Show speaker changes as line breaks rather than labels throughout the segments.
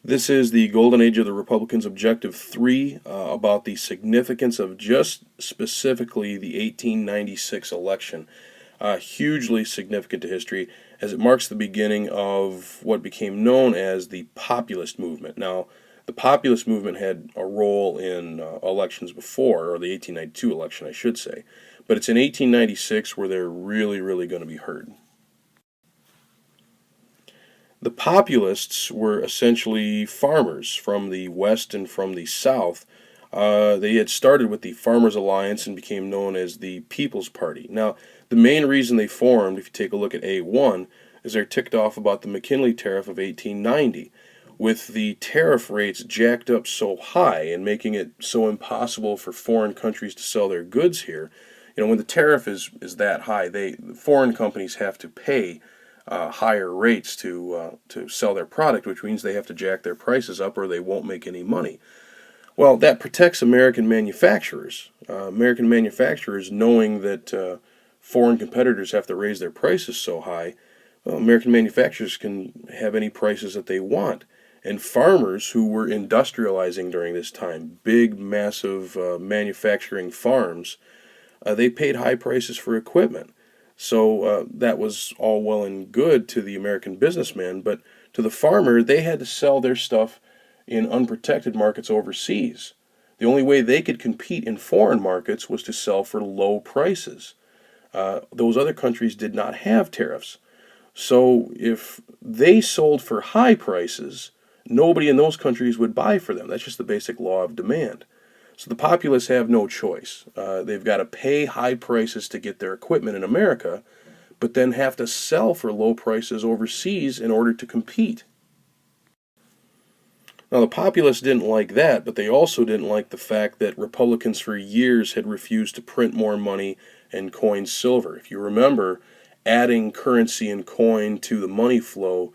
This is the golden age of the Republicans' Objective 3 about the significance of just specifically the 1896 election. Hugely significant to history as it marks the beginning of what became known as the populist movement. Now, the populist movement had a role in elections before, or the 1892 election, I should say, but it's in 1896 where they're really going to be heard. The populists were essentially farmers from the West and from the South. They had started with the Farmers Alliance and became known as the People's Party. Now, the main reason they formed, if you take a look at A1, is they're ticked off about the McKinley tariff of 1890. With the tariff rates jacked up so high and making it so impossible for foreign countries to sell their goods here, when the tariff is that high, foreign companies have to pay higher rates to sell their product, which means they have to jack their prices up or they won't make any money. Well, that protects American manufacturers. American manufacturers, knowing that foreign competitors have to raise their prices so high, well, American manufacturers can have any prices that they want. And farmers who were industrializing during this time, big, massive manufacturing farms, they paid high prices for equipment. So that was all well and good to the American businessman, but to the farmer, they had to sell their stuff in unprotected markets overseas. The only way they could compete in foreign markets was to sell for low prices. Those other countries did not have tariffs. So if they sold for high prices, nobody in those countries would buy for them. That's just the basic law of demand. So the populists have no choice. They've got to pay high prices to get their equipment in America, but then have to sell for low prices overseas in order to compete. Now, the populists didn't like that, but they also didn't like the fact that Republicans for years had refused to print more money and coin silver. If you remember, adding currency and coin to the money flow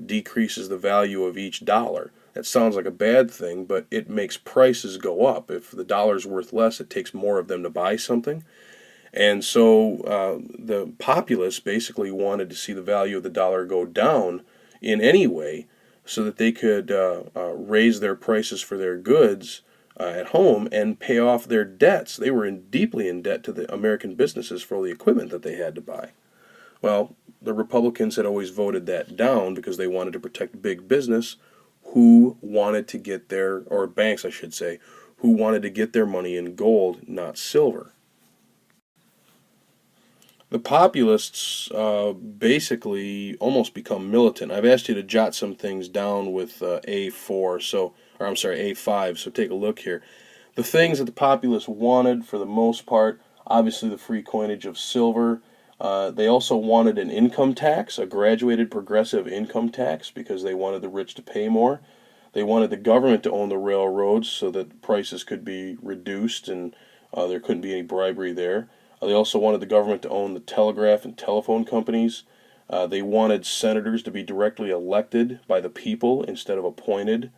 decreases the value of each dollar. That sounds like a bad thing, but it makes prices go up. If the dollar's worth less, it takes more of them to buy something. And so the populists basically wanted to see the value of the dollar go down in any way so that they could raise their prices for their goods at home and pay off their debts. They were deeply in debt to the American businesses for all the equipment that they had to buy. Well, the Republicans had always voted that down because they wanted to protect big business who wanted to get or banks I should say, who wanted to get their money in gold, not silver. The populists basically almost become militant. I've asked you to jot some things down with A4, or I'm sorry, A5, so take a look here. The things that the populists wanted, for the most part, obviously the free coinage of silver. They also wanted an income tax, a graduated progressive income tax, because they wanted the rich to pay more. They wanted the government to own the railroads so that prices could be reduced and there couldn't be any bribery there. They also wanted the government to own the telegraph and telephone companies. They wanted senators to be directly elected by the people instead of appointed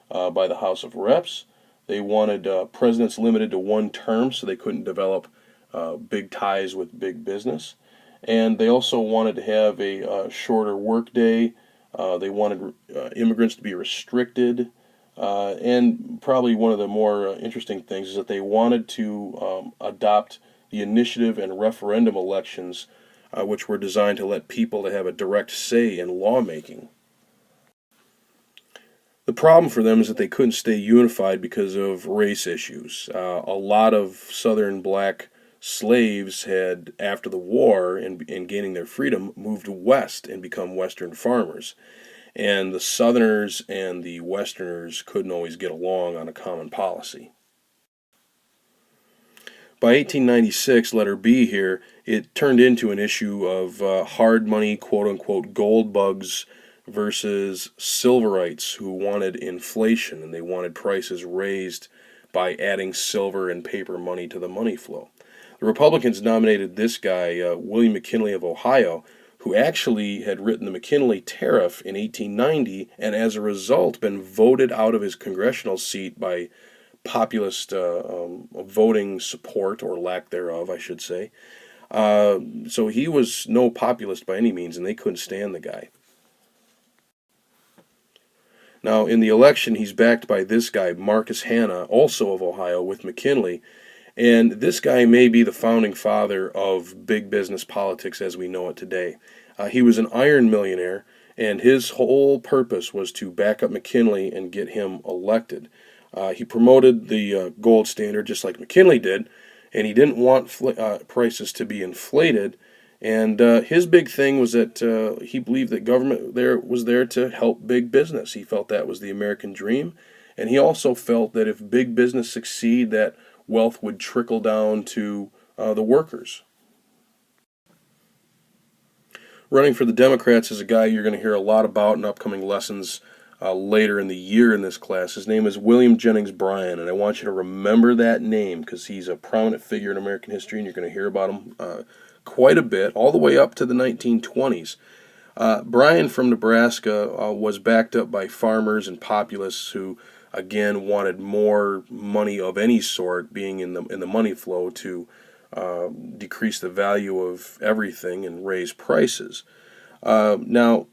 by the House of Reps. They wanted presidents limited to one term so they couldn't develop big ties with big business. And they also wanted to have a shorter work day. They wanted immigrants to be restricted. And probably one of the more interesting things is that they wanted to adopt the initiative and referendum elections, which were designed to let people to have a direct say in lawmaking. The problem for them is that they couldn't stay unified because of race issues. A lot of Southern black slaves had, after the war and gaining their freedom, moved west and become Western farmers. And the Southerners and the Westerners couldn't always get along on a common policy. By 1896, letter B here, it turned into an issue of hard money, quote-unquote, gold bugs versus silverites who wanted inflation and they wanted prices raised by adding silver and paper money to the money flow. The Republicans nominated this guy, William McKinley of Ohio, who actually had written the McKinley tariff in 1890 and as a result been voted out of his congressional seat by populist voting support, or lack thereof, I should say. So he was no populist by any means, and they couldn't stand the guy. Now, in the election, he's backed by this guy, Marcus Hanna, also of Ohio, with McKinley. And this guy may be the founding father of big business politics as we know it today. He was an iron millionaire, and his whole purpose was to back up McKinley and get him elected. He promoted the gold standard just like McKinley did, and he didn't want prices to be inflated. And his big thing was that he believed that government was there to help big business. He felt that was the American dream, and he also felt that if big business succeed, that wealth would trickle down to the workers. Running for the Democrats is a guy you're going to hear a lot about in upcoming lessons later in the year in this class. His name is William Jennings Bryan, and I want you to remember that name because he's a prominent figure in American history, and you're going to hear about him quite a bit, all the way up to the 1920s. Bryan from Nebraska was backed up by farmers and populists who, again, wanted more money of any sort being in the money flow to decrease the value of everything and raise prices. Now,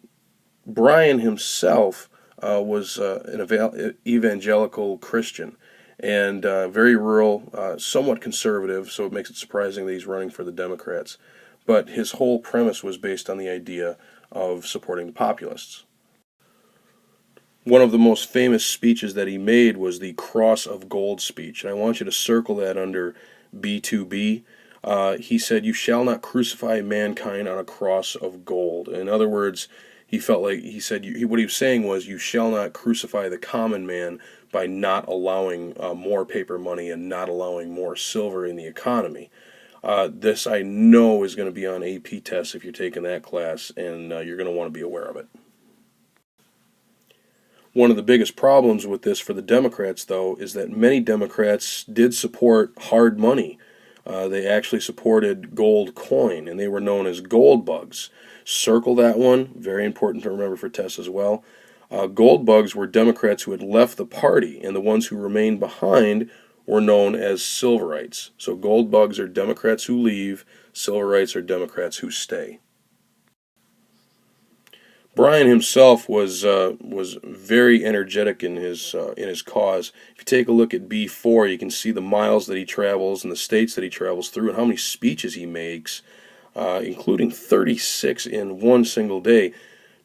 Bryan himself was an evangelical Christian and very rural, somewhat conservative, so it makes it surprising that he's running for the Democrats. But his whole premise was based on the idea of supporting the populists. One of the most famous speeches that he made was the Cross of Gold speech, and I want you to circle that under B2B. He said, "You shall not crucify mankind on a cross of gold." In other words, he felt like what he was saying was, you shall not crucify the common man by not allowing more paper money and not allowing more silver in the economy. This I know is going to be on AP tests if you're taking that class, and you're going to want to be aware of it. One of the biggest problems with this for the Democrats, though, is that many Democrats did support hard money. They actually supported gold coin, and they were known as gold bugs. Circle that one. Very important to remember for tests as well. Gold bugs were Democrats who had left the party, and the ones who remained behind were known as silverites. So gold bugs are Democrats who leave, silverites are Democrats who stay. Bryan himself was very energetic in his cause. If you take a look at B4, you can see the miles that he travels and the states that he travels through and how many speeches he makes, including 36 in one single day,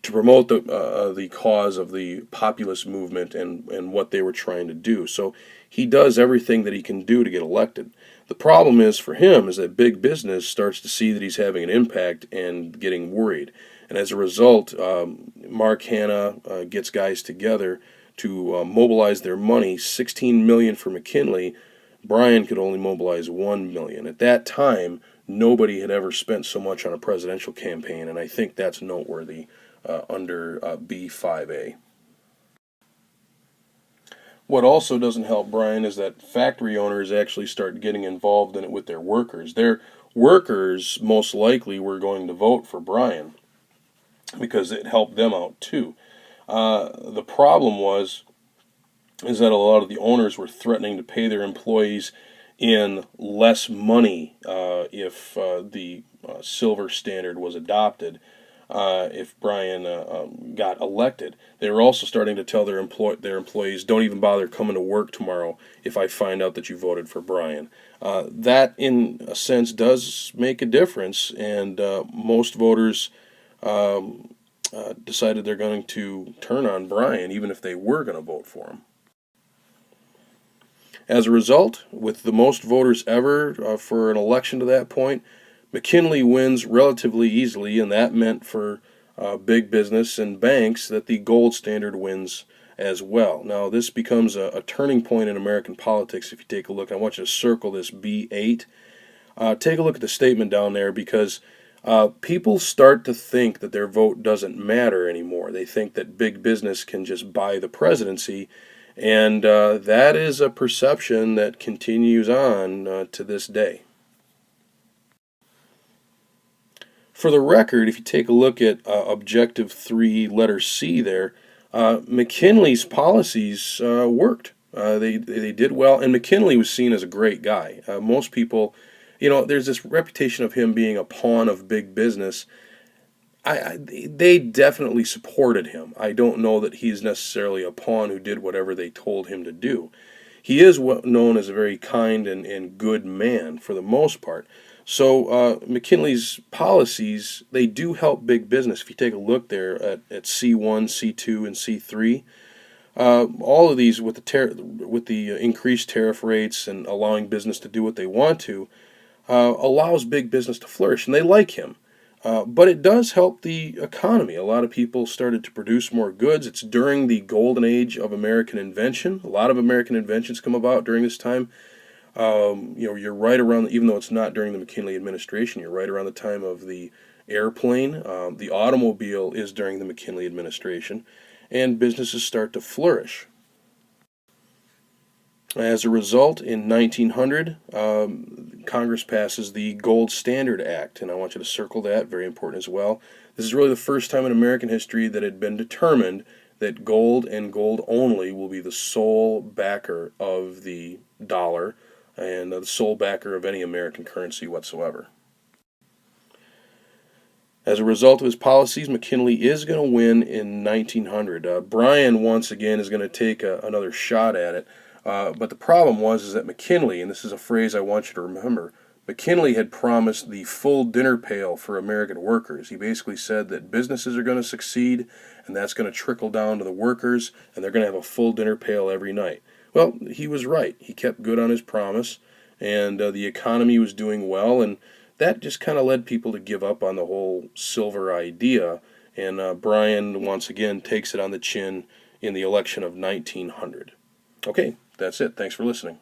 to promote the cause of the populist movement and what they were trying to do. So he does everything that he can do to get elected. The problem is for him is that big business starts to see that he's having an impact and getting worried. And as a result, Mark Hanna gets guys together to mobilize their money. $16 million for McKinley. Bryan could only mobilize $1 million. At that time, nobody had ever spent so much on a presidential campaign, and I think that's noteworthy under B5A. What also doesn't help Bryan is that factory owners actually start getting involved in it with their workers. Their workers most likely were going to vote for Bryan because it helped them out too. The problem is that a lot of the owners were threatening to pay their employees in less money if the silver standard was adopted. If Bryan got elected, they were also starting to tell their employees, "Don't even bother coming to work tomorrow if I find out that you voted for Bryan." That, in a sense, does make a difference, and most voters decided they're going to turn on Bryan, even if they were going to vote for him. As a result, with the most voters ever for an election to that point, McKinley wins relatively easily, and that meant for big business and banks that the gold standard wins as well. Now, this becomes a turning point in American politics if you take a look. I want you to circle this B8. Take a look at the statement down there because people start to think that their vote doesn't matter anymore. They think that big business can just buy the presidency, and that is a perception that continues on to this day. For the record, if you take a look at Objective 3, letter C there, McKinley's policies worked. They did well, and McKinley was seen as a great guy. Most people, there's this reputation of him being a pawn of big business. They definitely supported him. I don't know that he's necessarily a pawn who did whatever they told him to do. He is known as a very kind and good man for the most part. So McKinley's policies, they do help big business. If you take a look there at C1, C2, and C3, all of these with the increased tariff rates and allowing business to do what they want to, allows big business to flourish, and they like him. But it does help the economy. A lot of people started to produce more goods. It's during the golden age of American invention. A lot of American inventions come about during this time. You're right around, even though it's not during the McKinley administration, you're right around the time of the airplane. The automobile is during the McKinley administration, and businesses start to flourish. As a result, in 1900, Congress passes the Gold Standard Act, and I want you to circle that, very important as well. This is really the first time in American history that it had been determined that gold and gold only will be the sole backer of the dollar and the sole backer of any American currency whatsoever. As a result of his policies, McKinley is going to win in 1900. Bryan, once again, is going to take another shot at it. But the problem is that McKinley, and this is a phrase I want you to remember, McKinley had promised the full dinner pail for American workers. He basically said that businesses are going to succeed, and that's going to trickle down to the workers, and they're going to have a full dinner pail every night. Well, he was right. He kept good on his promise, and the economy was doing well, and that just kind of led people to give up on the whole silver idea, and Bryan, once again, takes it on the chin in the election of 1900. Okay, that's it. Thanks for listening.